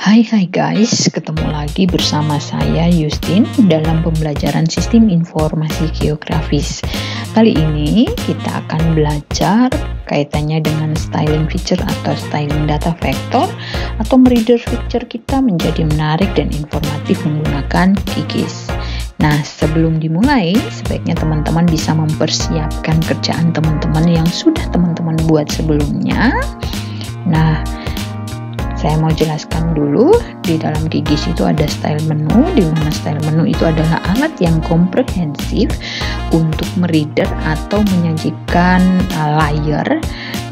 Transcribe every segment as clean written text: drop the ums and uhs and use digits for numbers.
Hai guys, ketemu lagi bersama saya Yustin dalam pembelajaran Sistem Informasi Geografis. Kali ini kita akan belajar kaitannya dengan styling feature atau styling data vector atau mereader feature kita menjadi menarik dan informatif menggunakan QGIS. Nah, sebelum dimulai, sebaiknya teman-teman bisa mempersiapkan kerjaan teman-teman yang sudah teman-teman buat sebelumnya. Nah, saya mau jelaskan dulu, di dalam QGIS itu ada style menu, di mana style menu itu adalah alat yang komprehensif untuk mereader atau menyajikan layer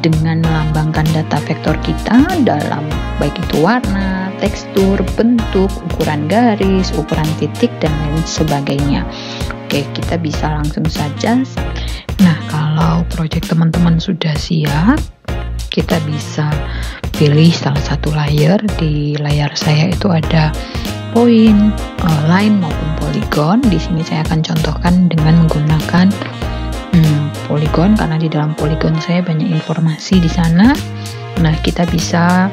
dengan melambangkan data vektor kita dalam baik itu warna, tekstur, bentuk, ukuran garis, ukuran titik, dan lain sebagainya. Oke, kita bisa langsung saja. Nah, kalau proyek teman-teman sudah siap, kita bisa pilih salah satu layer. Di layar saya itu ada point, line maupun polygon. Di sini saya akan contohkan dengan menggunakan polygon karena di dalam polygon saya banyak informasi di sana. Nah, kita bisa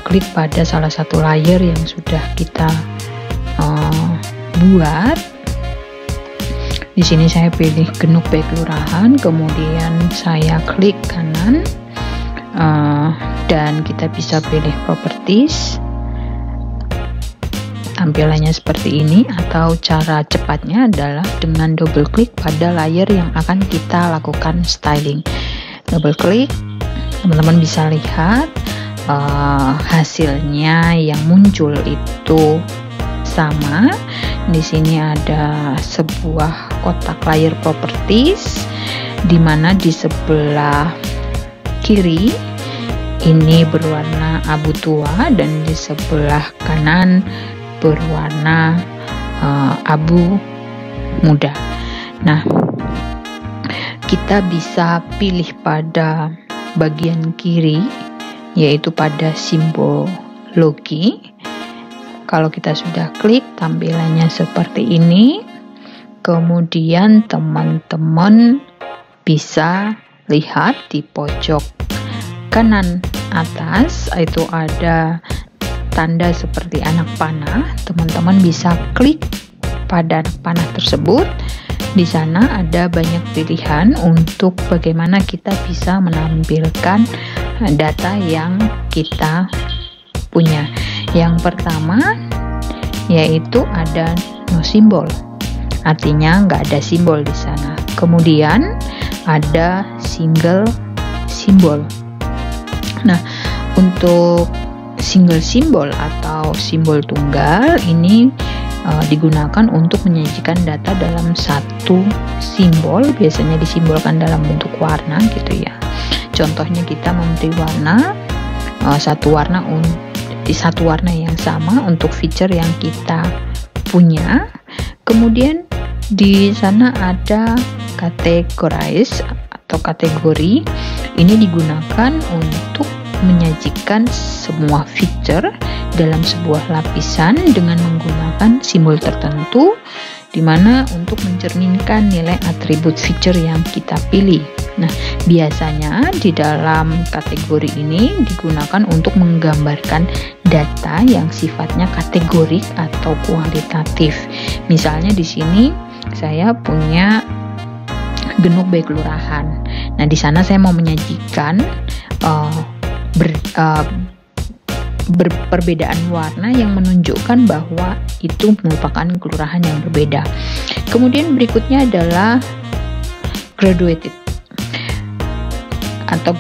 klik pada salah satu layer yang sudah kita buat. Di sini saya pilih genuk baik kelurahan, kemudian saya klik kanan. Dan kita bisa pilih properties, tampilannya seperti ini, atau cara cepatnya adalah dengan double klik pada layer yang akan kita lakukan styling. Double klik, teman-teman bisa lihat hasilnya yang muncul itu sama. Di sini ada sebuah kotak layer properties, di mana di sebelah kiri ini berwarna abu tua dan di sebelah kanan berwarna abu muda. Nah, kita bisa pilih pada bagian kiri, yaitu pada simbol logi. Kalau kita sudah klik, tampilannya seperti ini. Kemudian teman-teman bisa lihat di pojok kanan atas itu ada tanda seperti anak panah. Teman-teman bisa klik pada anak panah tersebut. Di sana ada banyak pilihan untuk bagaimana kita bisa menampilkan data yang kita punya. Yang pertama yaitu ada no simbol, artinya nggak ada simbol di sana. Kemudian ada single simbol. Nah, untuk single simbol atau simbol tunggal ini digunakan untuk menyajikan data dalam satu simbol, biasanya disimbolkan dalam bentuk warna gitu ya. Contohnya kita memberi warna satu warna yang sama untuk feature yang kita punya. Kemudian di sana ada categorize atau kategori. Ini digunakan untuk menyajikan semua feature dalam sebuah lapisan dengan menggunakan simbol tertentu, di mana untuk mencerminkan nilai atribut feature yang kita pilih. Nah, biasanya di dalam kategori ini digunakan untuk menggambarkan data yang sifatnya kategorik atau kualitatif. Misalnya di sini saya punya genuk baik kelurahan. Nah, di sana saya mau menyajikan perbedaan warna yang menunjukkan bahwa itu merupakan kelurahan yang berbeda. Kemudian berikutnya adalah graduated atau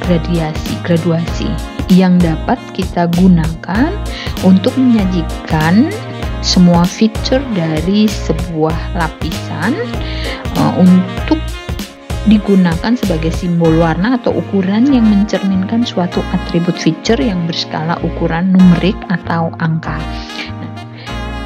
graduasi yang dapat kita gunakan untuk menyajikan semua feature dari sebuah lapisan untuk digunakan sebagai simbol warna atau ukuran yang mencerminkan suatu atribut feature yang berskala ukuran numerik atau angka.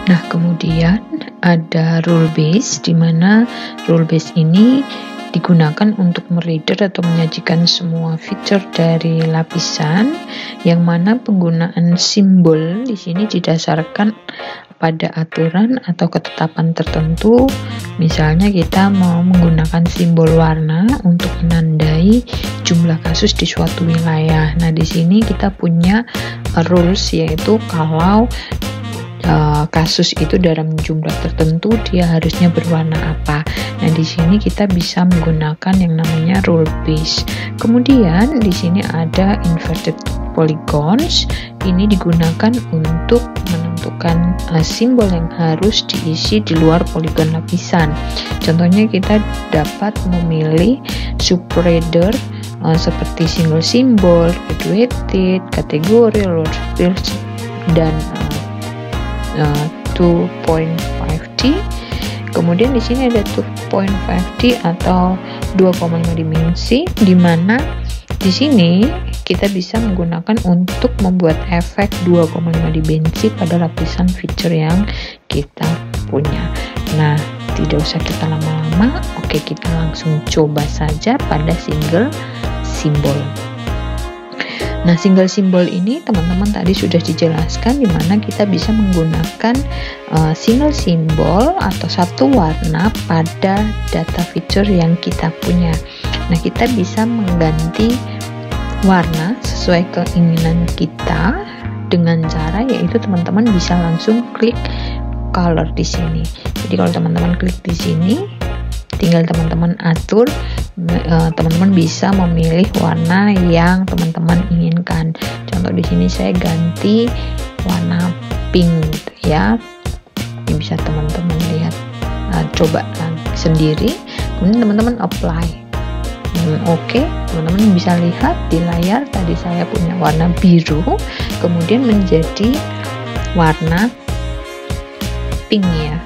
Nah, kemudian ada rule base, di mana rule base ini digunakan untuk mereader atau menyajikan semua feature dari lapisan, yang mana penggunaan simbol di sini didasarkan pada aturan atau ketetapan tertentu. Misalnya kita mau menggunakan simbol warna untuk menandai jumlah kasus di suatu wilayah. Nah, di sini kita punya rules, yaitu kalau kasus itu dalam jumlah tertentu dia harusnya berwarna apa. Nah, di sini kita bisa menggunakan yang namanya rule base. Kemudian di sini ada inverted polygons. Ini digunakan untuk menentukan simbol yang harus diisi di luar poligon lapisan. Contohnya kita dapat memilih subheader seperti single symbol, graduated, kategori, lower fields, dan 2.5D. Kemudian di sini ada 2.5D atau 2,5 dimensi, di mana di sini kita bisa menggunakan untuk membuat efek 2,5 dimensi pada lapisan feature yang kita punya. Nah, tidak usah kita lama-lama. Oke, kita langsung coba saja pada single symbol. Nah, single symbol ini teman-teman tadi sudah dijelaskan, di mana kita bisa menggunakan single symbol atau satu warna pada data feature yang kita punya. Nah, kita bisa mengganti warna sesuai keinginan kita dengan cara yaitu teman-teman bisa langsung klik color di sini. Jadi kalau teman-teman klik di sini, tinggal teman-teman atur, teman-teman bisa memilih warna yang teman-teman inginkan. Contoh di sini saya ganti warna pink gitu ya. Ini bisa teman-teman lihat, coba sendiri. Kemudian teman-teman apply. Oke, teman-teman bisa lihat di layar tadi saya punya warna biru, kemudian menjadi warna pink ya,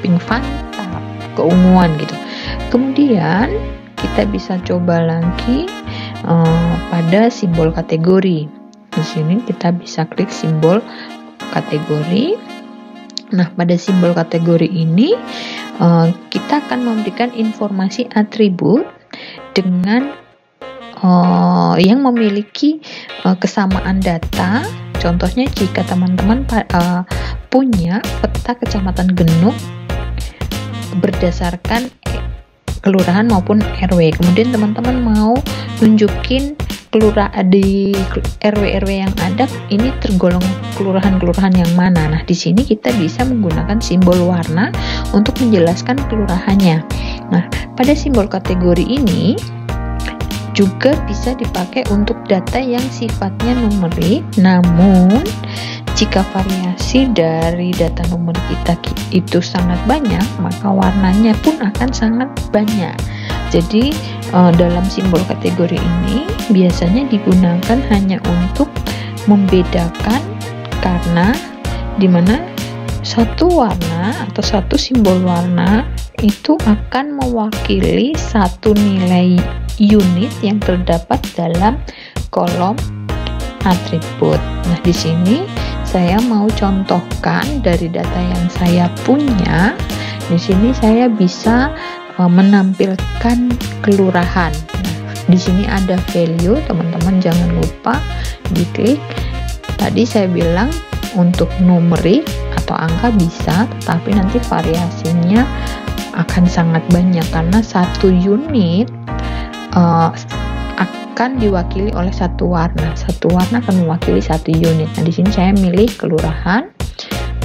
pink Fanta, keunguan gitu. Kemudian kita bisa coba lagi pada simbol kategori. Di sini kita bisa klik simbol kategori. Nah, pada simbol kategori ini kita akan memberikan informasi atribut dengan yang memiliki kesamaan data. Contohnya jika teman-teman punya peta Kecamatan Genuk berdasarkan kelurahan maupun RW, kemudian teman-teman mau nunjukin kelurahan di RW yang ada ini tergolong kelurahan-kelurahan yang mana. Nah, di sini kita bisa menggunakan simbol warna untuk menjelaskan kelurahannya. Nah, pada simbol kategori ini juga bisa dipakai untuk data yang sifatnya numerik, namun jika variasi dari data numerik kita itu sangat banyak, maka warnanya pun akan sangat banyak. Jadi dalam simbol kategori ini biasanya digunakan hanya untuk membedakan, karena dimana satu warna atau satu simbol warna itu akan mewakili satu nilai unit yang terdapat dalam kolom atribut. Nah, di sini saya mau contohkan dari data yang saya punya. Di sini saya bisa menampilkan kelurahan. Nah, di sini ada value, teman-teman jangan lupa diklik. Tadi saya bilang untuk numerik atau angka bisa, tetapi nanti variasinya akan sangat banyak karena satu unit akan diwakili oleh satu warna. Satu warna akan mewakili satu unit. Nah, di sini saya milih kelurahan.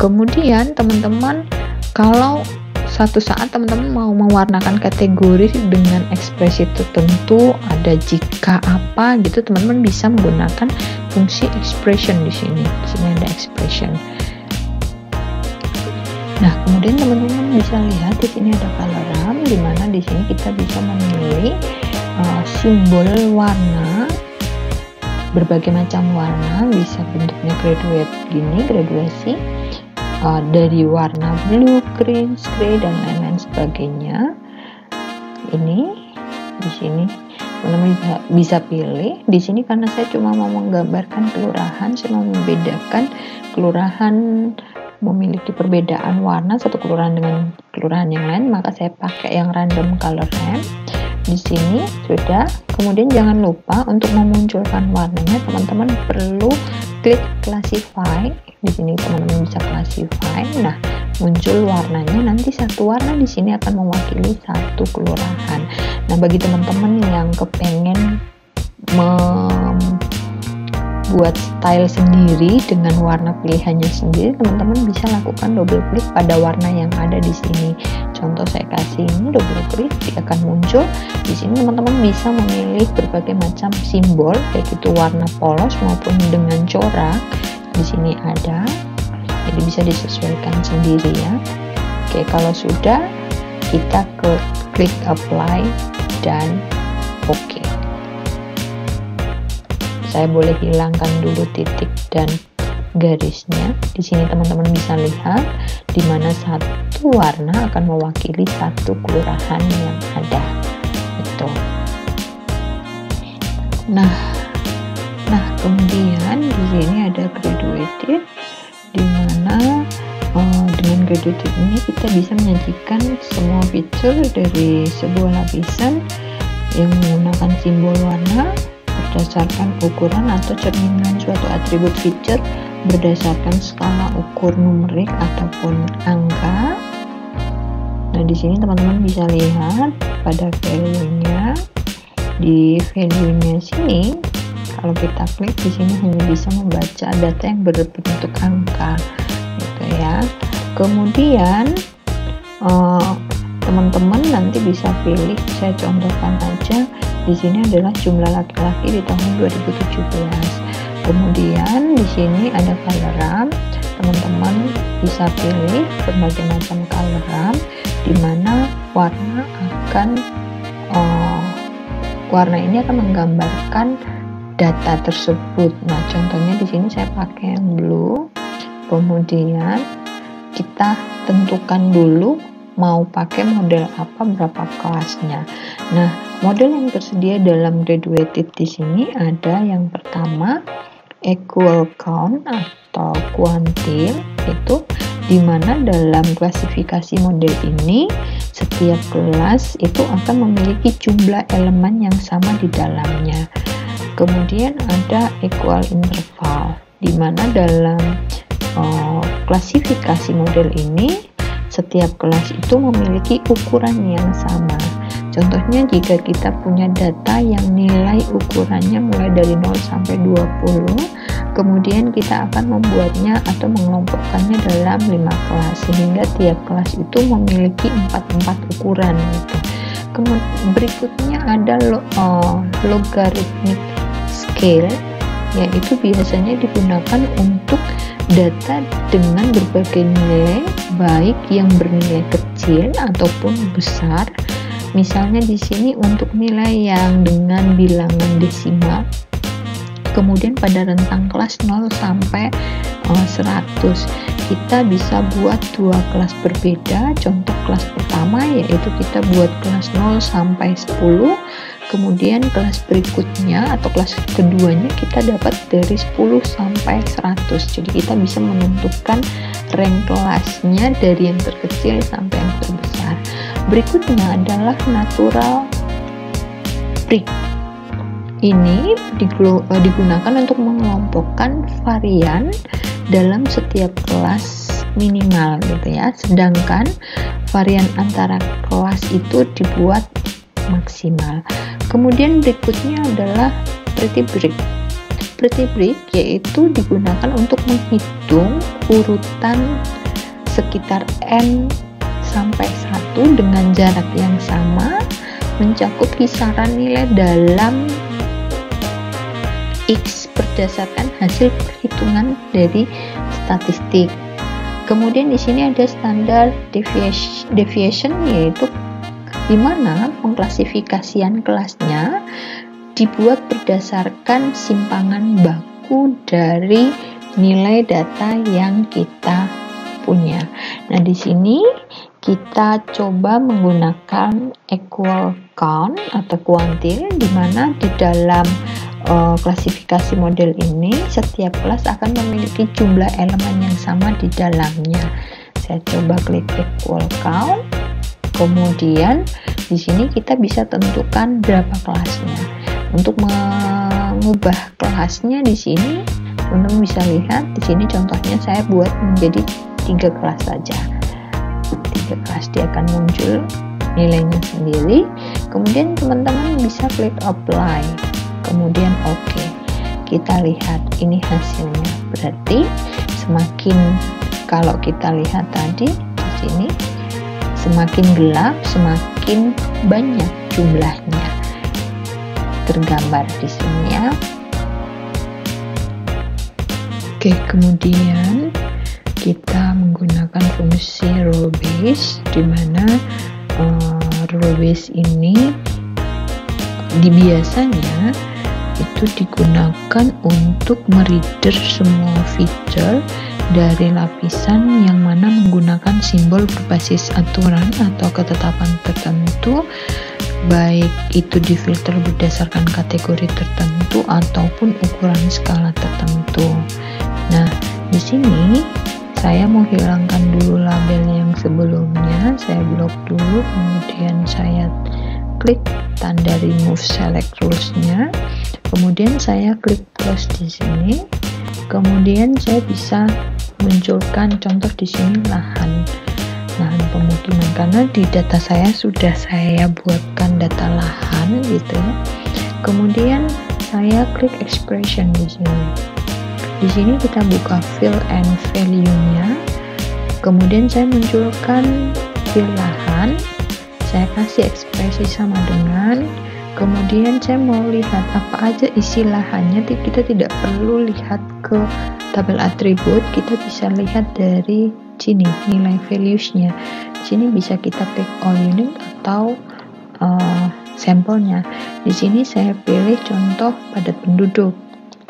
Kemudian teman-teman kalau satu saat teman-teman mau mewarnakan kategori dengan ekspresi tertentu, ada jika apa gitu, teman-teman bisa menggunakan fungsi expression di sini. Di sini ada expression. Nah, kemudian teman-teman bisa lihat di sini ada coloram, di mana di sini kita bisa memilih simbol warna, berbagai macam warna, bisa bentuknya graduate gini, graduasi, dari warna blue, green, gray, dan lain-lain sebagainya. Ini di sini teman-teman bisa pilih. Di sini karena saya cuma mau menggambarkan kelurahan, saya mau membedakan kelurahan memiliki perbedaan warna satu kelurahan dengan kelurahan yang lain, maka saya pakai yang random color ramp. Di sini sudah. Kemudian jangan lupa untuk memunculkan warnanya, teman-teman perlu klik classify. Di sini teman-teman bisa classify. Nah, muncul warnanya. Nanti satu warna di sini akan mewakili satu kelurahan. Nah, bagi teman-teman yang kepengen buat style sendiri dengan warna pilihannya sendiri, teman-teman bisa lakukan double klik pada warna yang ada di sini. Contoh saya kasih ini, double klik, dia akan muncul. Di sini teman-teman bisa memilih berbagai macam simbol, baik itu warna polos maupun dengan corak. Di sini ada, jadi bisa disesuaikan sendiri ya. Oke, kalau sudah, kita klik apply dan oke. Saya boleh hilangkan dulu titik dan garisnya. Di sini teman-teman bisa lihat di mana satu warna akan mewakili satu kelurahan yang ada. Itu. Nah, kemudian di sini ada graduated, di mana dengan graduated ini kita bisa menyajikan semua fitur dari sebuah lapisan yang menggunakan simbol warna berdasarkan ukuran atau cerminan suatu atribut feature berdasarkan skala ukur numerik ataupun angka. Nah, di sini teman-teman bisa lihat pada value-nya. Di value-nya sini, kalau kita klik di sini hanya bisa membaca data yang berbentuk angka, gitu ya. Kemudian teman-teman nanti bisa pilih, saya contohkan aja. Di sini adalah jumlah laki-laki di tahun 2017. Kemudian di sini ada color ramp. Teman-teman bisa pilih berbagai macam color ramp, di mana warna ini akan menggambarkan data tersebut. Nah, contohnya di sini saya pakai yang blue. Kemudian kita tentukan dulu mau pakai model apa, berapa kelasnya. Nah, model yang tersedia dalam graduated di sini ada yang pertama equal count atau kuantil, itu dimana dalam klasifikasi model ini setiap kelas itu akan memiliki jumlah elemen yang sama di dalamnya. Kemudian ada equal interval, dimana dalam klasifikasi model ini setiap kelas itu memiliki ukuran yang sama. Contohnya jika kita punya data yang nilai ukurannya mulai dari 0 sampai 20, kemudian kita akan membuatnya atau mengelompokkannya dalam 5 kelas, sehingga tiap kelas itu memiliki 4 ukuran gitu. Kemudian berikutnya ada logarithmic scale, yaitu biasanya digunakan untuk data dengan berbagai nilai, baik yang bernilai kecil ataupun besar. Misalnya di sini untuk nilai yang dengan bilangan desimal. Kemudian pada rentang kelas 0 sampai 100, kita bisa buat dua kelas berbeda. Contoh kelas pertama yaitu kita buat kelas 0 sampai 10. Kemudian kelas berikutnya atau kelas keduanya kita dapat dari 10 sampai 100. Jadi kita bisa menentukan rank kelasnya dari yang terkecil sampai yang terbesar. Berikutnya adalah natural break. Ini digunakan untuk mengelompokkan varian dalam setiap kelas minimal gitu ya. Sedangkan varian antara kelas itu dibuat maksimal. Kemudian berikutnya adalah pretty break. Pretty break yaitu digunakan untuk menghitung urutan sekitar n sampai 1 dengan jarak yang sama, mencakup kisaran nilai dalam X berdasarkan hasil perhitungan dari statistik. Kemudian di sini ada standard deviation yaitu di mana pengklasifikasian kelasnya dibuat berdasarkan simpangan baku dari nilai data yang kita punya. Nah, di sini kita coba menggunakan equal count atau kuantil, di mana di dalam klasifikasi model ini setiap kelas akan memiliki jumlah elemen yang sama di dalamnya. Saya coba klik equal count. Kemudian di sini kita bisa tentukan berapa kelasnya. Untuk mengubah kelasnya di sini, teman-teman bisa lihat di sini contohnya saya buat menjadi 3 kelas saja. 3 kelas dia akan muncul nilainya sendiri. Kemudian teman-teman bisa klik apply. Kemudian oke. kita lihat ini hasilnya. Berarti semakin, kalau kita lihat tadi di sini, semakin gelap semakin banyak jumlahnya tergambar di sini ya. Oke, kemudian kita menggunakan fungsi rule base, di mana rule base ini biasanya itu digunakan untuk mereader semua feature dari lapisan yang mana menggunakan simbol berbasis aturan atau ketetapan tertentu, baik itu difilter berdasarkan kategori tertentu ataupun ukuran skala tertentu. Nah, di sini saya mau hilangkan dulu label yang sebelumnya, saya blok dulu, kemudian saya klik tanda remove select rules-nya, kemudian saya klik close di sini, kemudian saya bisa munculkan contoh di sini lahan pemukiman, karena di data saya sudah saya buatkan data lahan gitu ya. Kemudian saya klik expression di sini. Di sini kita buka fill and value-nya. Kemudian saya munculkan fill lahan. Saya kasih ekspresi sama dengan. Kemudian saya mau lihat apa aja isi lahannya. Kita tidak perlu lihat ke tabel atribut. Kita bisa lihat dari sini nilai values-nya. Di sini bisa kita klik all unit atau sampelnya. Di sini saya pilih contoh padat penduduk.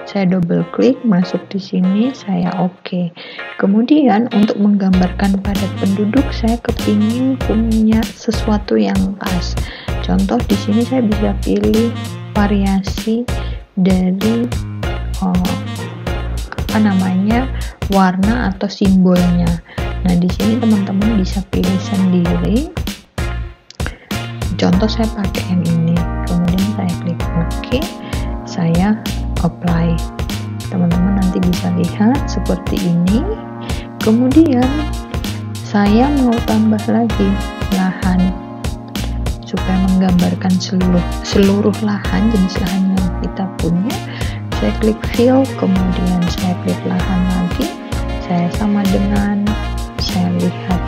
Saya double klik, masuk di sini, saya oke. Kemudian untuk menggambarkan padat penduduk, saya kepingin punya sesuatu yang pas. Contoh di sini saya bisa pilih variasi dari warna atau simbolnya. Nah, di sini teman-teman bisa pilih sendiri. Contoh saya pakai yang ini. Kemudian saya klik oke. Saya apply. Teman-teman nanti bisa lihat seperti ini. Kemudian saya mau tambah lagi lahan supaya menggambarkan seluruh lahan, jenis lahan yang kita punya. Saya klik fill, kemudian saya klik lahan lagi, saya sama dengan, saya lihat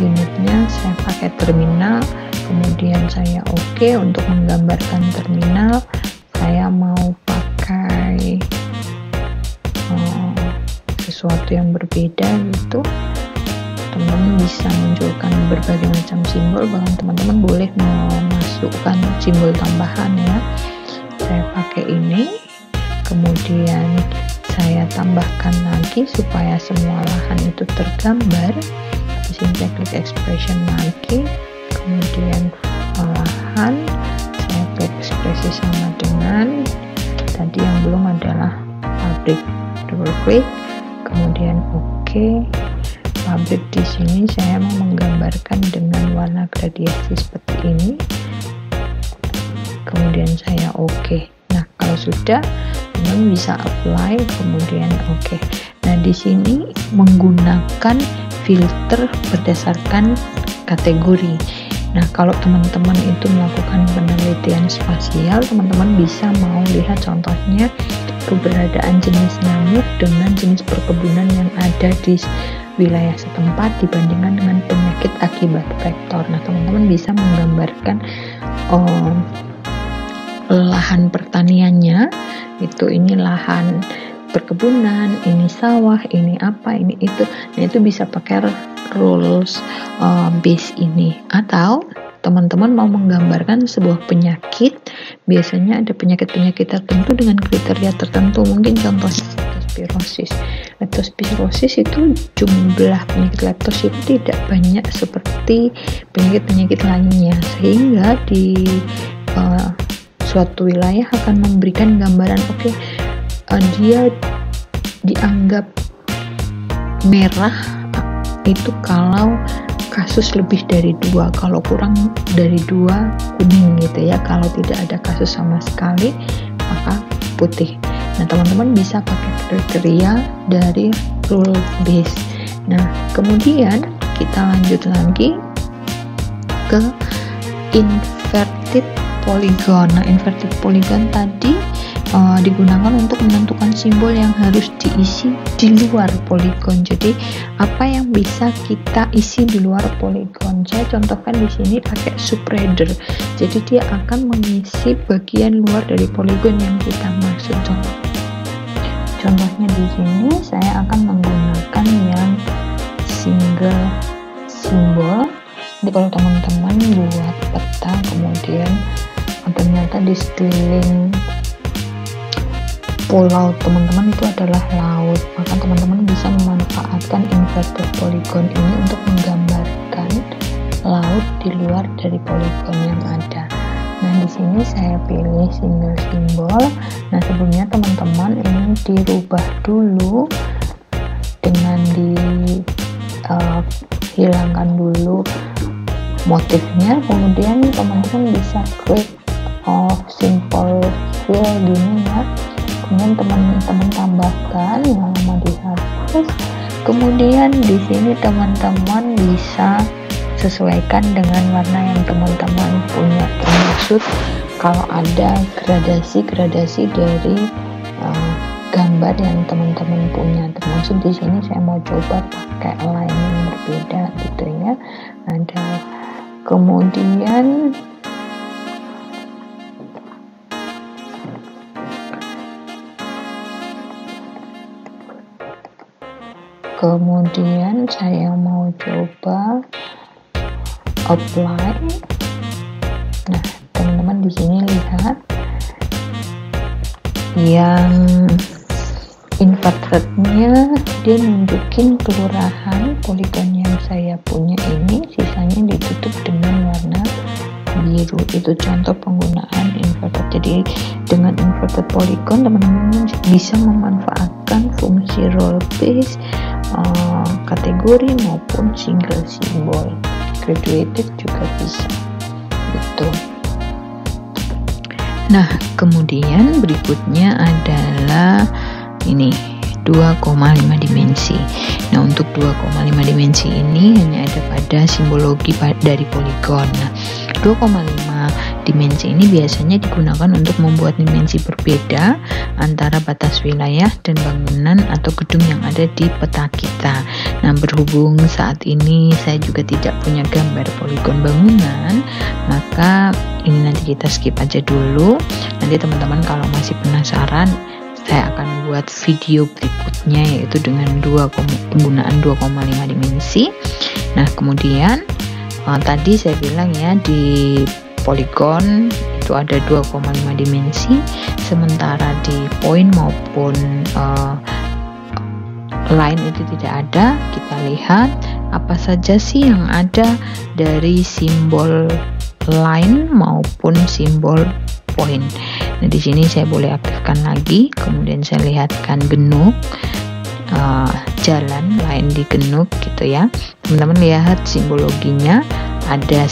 unitnya, saya pakai terminal, kemudian saya oke. Untuk menggambarkan terminal saya mau pakai sesuatu yang berbeda gitu. Teman-teman bisa munculkan berbagai macam simbol, bahkan teman-teman boleh memasukkan simbol tambahan ya. Saya pakai ini, kemudian saya tambahkan lagi supaya semua lahan itu tergambar. Di sini saya klik expression lagi, kemudian lahan, saya klik ekspresi sama dengan tadi yang belum adalah pabrik, double klik, kemudian oke. Pabrik di sini saya mau menggambarkan dengan warna gradiasi seperti ini, kemudian saya oke. Nah, kalau sudah, teman bisa apply, kemudian oke. Nah, di sini menggunakan filter berdasarkan kategori. Nah, kalau teman-teman itu melakukan penelitian spasial, teman-teman bisa mau lihat contohnya keberadaan jenis nyamuk dengan jenis perkebunan yang ada di wilayah setempat dibandingkan dengan penyakit akibat vektor. Nah, teman-teman bisa menggambarkan lahan pertaniannya, ini lahan perkebunan, ini sawah, ini apa, ini itu. Nah, itu bisa pakai rules base ini. Atau teman-teman mau menggambarkan sebuah penyakit, biasanya ada penyakit-penyakit tertentu dengan kriteria tertentu, mungkin contohnya leptospirosis. Leptospirosis itu jumlah penyakit leptos itu tidak banyak seperti penyakit-penyakit lainnya, sehingga di suatu wilayah akan memberikan gambaran dia dianggap merah itu kalau kasus lebih dari 2, kalau kurang dari 2 kuning gitu ya, kalau tidak ada kasus sama sekali maka putih. Nah, teman-teman bisa pakai kriteria dari rule base. Nah, kemudian kita lanjut lagi ke inverted polygon. Nah, inverted polygon tadi digunakan untuk menentukan simbol yang harus diisi di luar poligon. Jadi apa yang bisa kita isi di luar poligon? Saya contohkan di sini pakai subradar. Jadi dia akan mengisi bagian luar dari poligon yang kita maksud. Contohnya di sini saya akan menggunakan yang single simbol. Jadi kalau teman-teman buat peta kemudian ternyata di sekeliling pulau teman-teman itu adalah laut, maka teman-teman bisa memanfaatkan inverted polygon ini untuk menggambarkan laut di luar dari poligon yang ada. Nah, di sini saya pilih single simbol. Nah, sebelumnya teman-teman ini dirubah dulu dengan hilangkan dulu motifnya, kemudian teman-teman bisa klik simple fill gini ya. Kemudian teman-teman tambahkan nama dihapus. Kemudian di sini teman-teman bisa sesuaikan dengan warna yang teman-teman punya. Termaksud kalau ada gradasi dari gambar yang teman-teman punya. Termaksud di sini saya mau coba pakai line yang berbeda gitu ya. Ada kemudian saya mau coba apply. Nah, teman-teman di sini lihat yang invertednya dia nunjukin kelurahan poligon yang saya punya ini, sisanya ditutup dengan warna biru. Itu contoh penggunaan inverted. Jadi dengan inverted polygon teman-teman bisa memanfaatkan fungsi role base, kategori maupun single simbol. Graduated juga bisa gitu. Nah, kemudian berikutnya adalah ini 2,5 dimensi. Nah, untuk 2,5 dimensi ini hanya ada pada simbologi dari poligon. Nah, 2,5 dimensi ini biasanya digunakan untuk membuat dimensi berbeda antara batas wilayah dan bangunan atau gedung yang ada di peta kita. Nah, berhubung saat ini saya juga tidak punya gambar poligon bangunan, maka ini nanti kita skip aja dulu. Nanti teman-teman kalau masih penasaran, saya akan buat video berikutnya yaitu dengan penggunaan 2,5 dimensi. Nah, kemudian tadi saya bilang ya di poligon itu ada 2,5 dimensi, sementara di point maupun line itu tidak ada. Kita lihat apa saja sih yang ada dari simbol line maupun simbol point. Nah, di sini saya boleh aktifkan lagi, kemudian saya lihatkan genuk, jalan lain di genuk gitu ya. Teman-teman lihat simbologinya, ada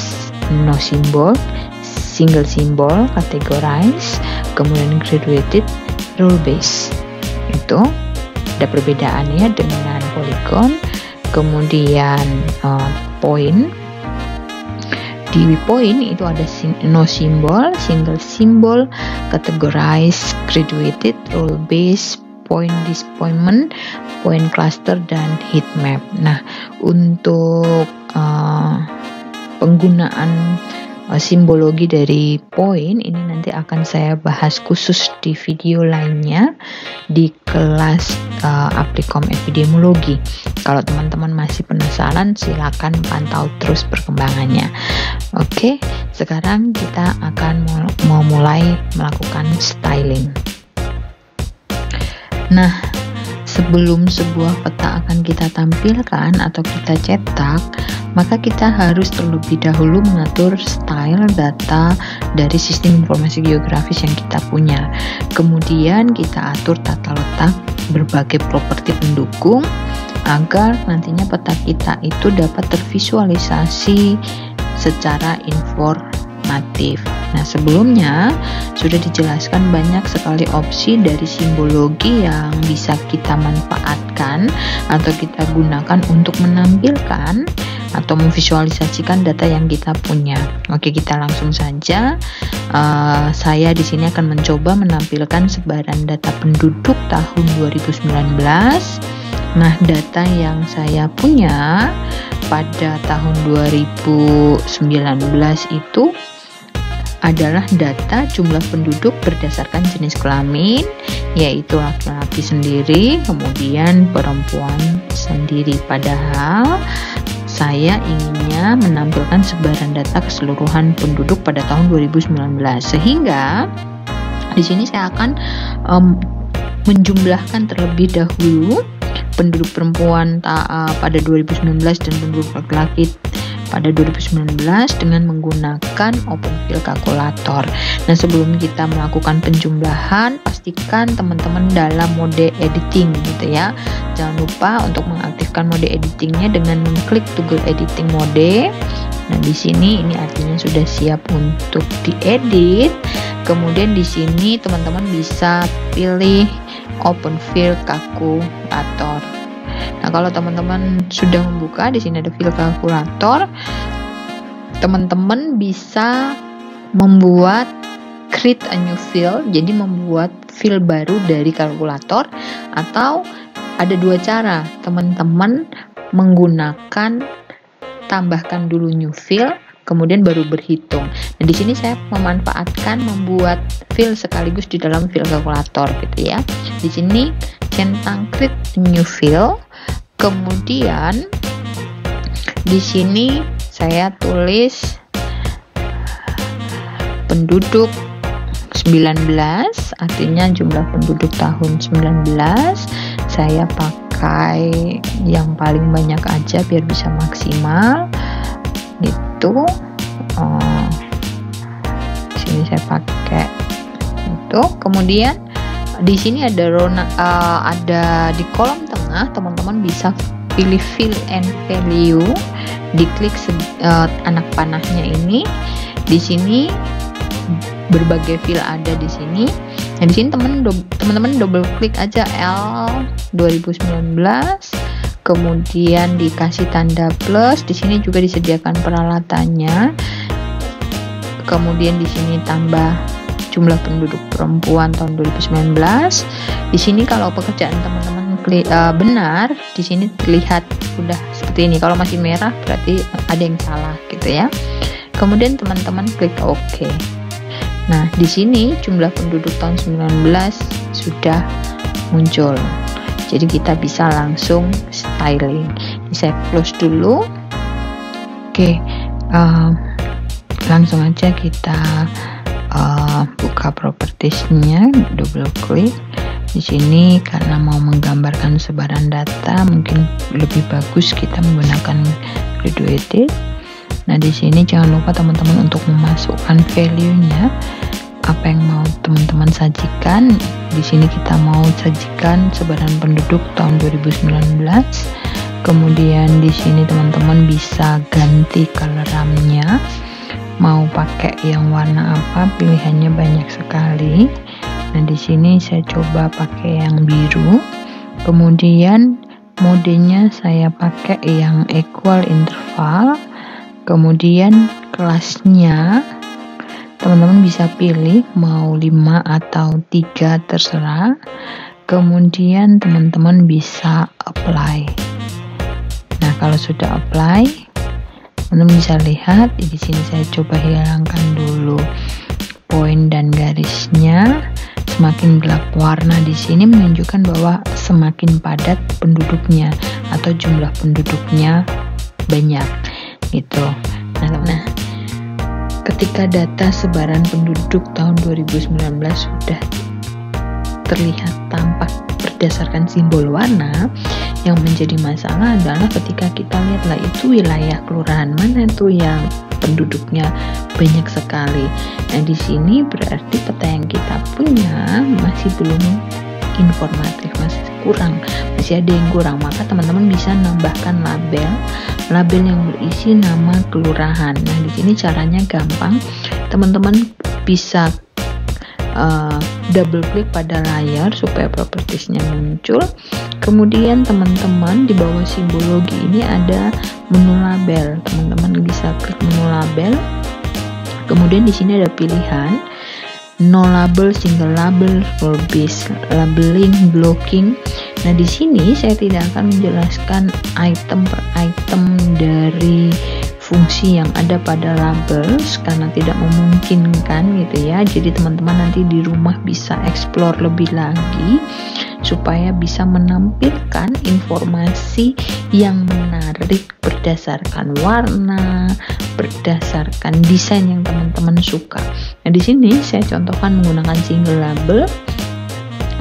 no symbol, single symbol, categorize, kemudian graduated, rule base. Itu ada perbedaannya dengan polygon. Kemudian point. Di point itu ada no symbol, single symbol, categorize, graduated, rule base, point disappointment, point cluster, dan heat map. Nah, untuk penggunaan simbologi dari point ini nanti akan saya bahas khusus di video lainnya di kelas Applikom Epidemiologi. Kalau teman-teman masih penasaran, silakan pantau terus perkembangannya. Oke, sekarang kita akan mau mulai melakukan styling. Nah, sebelum sebuah peta akan kita tampilkan atau kita cetak, maka kita harus terlebih dahulu mengatur style data dari sistem informasi geografis yang kita punya. Kemudian kita atur tata letak berbagai properti pendukung agar nantinya peta kita itu dapat tervisualisasi secara informatif. Nah, sebelumnya sudah dijelaskan banyak sekali opsi dari simbologi yang bisa kita manfaatkan atau kita gunakan untuk menampilkan atau memvisualisasikan data yang kita punya. Oke, kita langsung saja. Saya di sini akan mencoba menampilkan sebaran data penduduk tahun 2019. Nah, data yang saya punya pada tahun 2019 itu adalah data jumlah penduduk berdasarkan jenis kelamin, yaitu laki-laki sendiri, kemudian perempuan sendiri. Padahal saya inginnya menampilkan sebaran data keseluruhan penduduk pada tahun 2019. Sehingga di sini saya akan menjumlahkan terlebih dahulu penduduk perempuan pada 2019 dan penduduk laki-laki pada 2019 dengan menggunakan OpenFill Calculator. Nah, sebelum kita melakukan penjumlahan, pastikan teman-teman dalam mode editing gitu ya. Jangan lupa untuk mengaktifkan mode editingnya dengan mengklik toggle editing mode. Nah, di sini ini artinya sudah siap untuk diedit. Kemudian di sini teman-teman bisa pilih OpenFill Calculator. Nah, kalau teman-teman sudah membuka, di sini ada fill kalkulator, teman-teman bisa membuat create a new fill, jadi membuat fill baru dari kalkulator, atau ada dua cara, teman-teman menggunakan tambahkan dulu new fill, kemudian baru berhitung. Nah, di sini saya memanfaatkan membuat fill sekaligus di dalam fill kalkulator gitu ya. Di sini centang create new fill. Kemudian di sini saya tulis penduduk 19, artinya jumlah penduduk tahun 19. Saya pakai yang paling banyak aja biar bisa maksimal. Itu di sini saya pakai itu. Kemudian di sini ada ada di kolom tengah, teman-teman bisa pilih fill and value, diklik anak panahnya ini. Di sini berbagai fill ada di sini. Nah, di sini teman-teman double klik aja L 2019, kemudian dikasih tanda plus. Di sini juga disediakan peralatannya. Kemudian di sini tambah jumlah penduduk perempuan tahun 2019. Di sini kalau pekerjaan teman-teman benar, di sini terlihat sudah seperti ini. Kalau masih merah berarti ada yang salah gitu ya. Kemudian teman-teman klik OK. Nah, di sini jumlah penduduk tahun 19 sudah muncul. Jadi kita bisa langsung styling. Ini saya close dulu. Oke, langsung aja kita buka propertiesnya, double klik. Di sini karena mau menggambarkan sebaran data, mungkin lebih bagus kita menggunakan Credo Edit. Nah, di sini jangan lupa teman-teman untuk memasukkan value-nya, apa yang mau teman-teman sajikan. Di sini kita mau sajikan sebaran penduduk tahun 2019. Kemudian di sini teman-teman bisa ganti color RAM-nya. Mau pakai yang warna apa, pilihannya banyak sekali. Nah, di sini saya coba pakai yang biru. Kemudian modenya saya pakai yang equal interval. Kemudian kelasnya teman-teman bisa pilih mau 5 atau 3 terserah. Kemudian teman-teman bisa apply. Nah, kalau sudah apply, teman-teman bisa lihat di sini saya coba hilangkan dulu poin dan garisnya. Semakin gelap warna di sini menunjukkan bahwa semakin padat penduduknya atau jumlah penduduknya banyak gitu. Nah, ketika data sebaran penduduk tahun 2019 sudah terlihat tampak berdasarkan simbol warna, yang menjadi masalah adalah ketika kita lihatlah itu wilayah kelurahan mana tuh yang penduduknya banyak sekali. Nah, di sini berarti peta yang kita punya masih belum informatif, masih kurang, masih ada yang kurang. Maka teman-teman bisa nambahkan label yang berisi nama kelurahan. Nah, di sini caranya gampang. Teman-teman bisa double klik pada layar supaya propertiesnya muncul. Kemudian teman-teman di bawah simbologi ini ada menu label, teman-teman bisa klik menu label. Kemudian di sini ada pilihan no label, single label, role based labeling, blocking. Nah, di sini saya tidak akan menjelaskan item per item dari fungsi yang ada pada labels karena tidak memungkinkan gitu ya. Jadi teman-teman nanti di rumah bisa explore lebih lagi supaya bisa menampilkan informasi yang menarik berdasarkan warna, berdasarkan desain yang teman-teman suka. Nah, di sini saya contohkan menggunakan single label.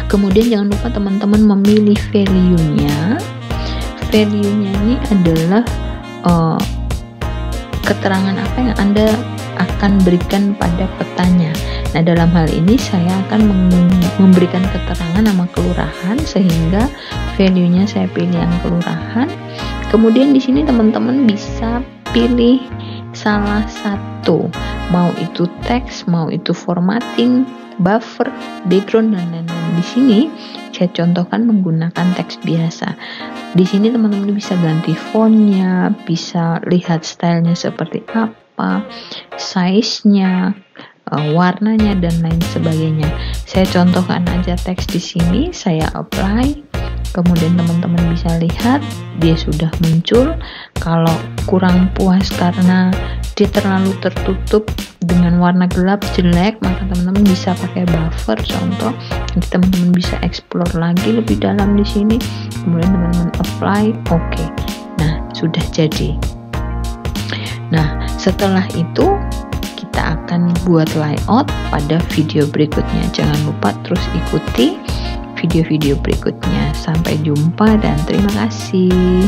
Kemudian jangan lupa teman-teman memilih value-nya. Value-nya ini adalah keterangan apa yang Anda akan berikan pada petanya. Nah, dalam hal ini saya akan memberikan keterangan nama kelurahan sehingga value-nya saya pilih yang kelurahan. Kemudian di sini teman-teman bisa pilih salah satu, mau itu teks, mau itu formatting, buffer, background, dan lain-lain. Di sini saya contohkan menggunakan teks biasa. Di sini teman-teman bisa ganti fontnya, bisa lihat stylenya seperti apa, size-nya, warnanya, dan lain sebagainya. Saya contohkan aja teks di sini, saya apply. Kemudian teman-teman bisa lihat dia sudah muncul. Kalau kurang puas karena dia terlalu tertutup dengan warna gelap jelek, maka teman-teman bisa pakai buffer contoh. Nanti teman-teman bisa explore lagi lebih dalam di sini. Kemudian teman-teman apply, oke. Nah, sudah jadi. Nah, setelah itu kita akan buat layout pada video berikutnya. Jangan lupa terus ikuti video-video berikutnya. Sampai jumpa dan terima kasih.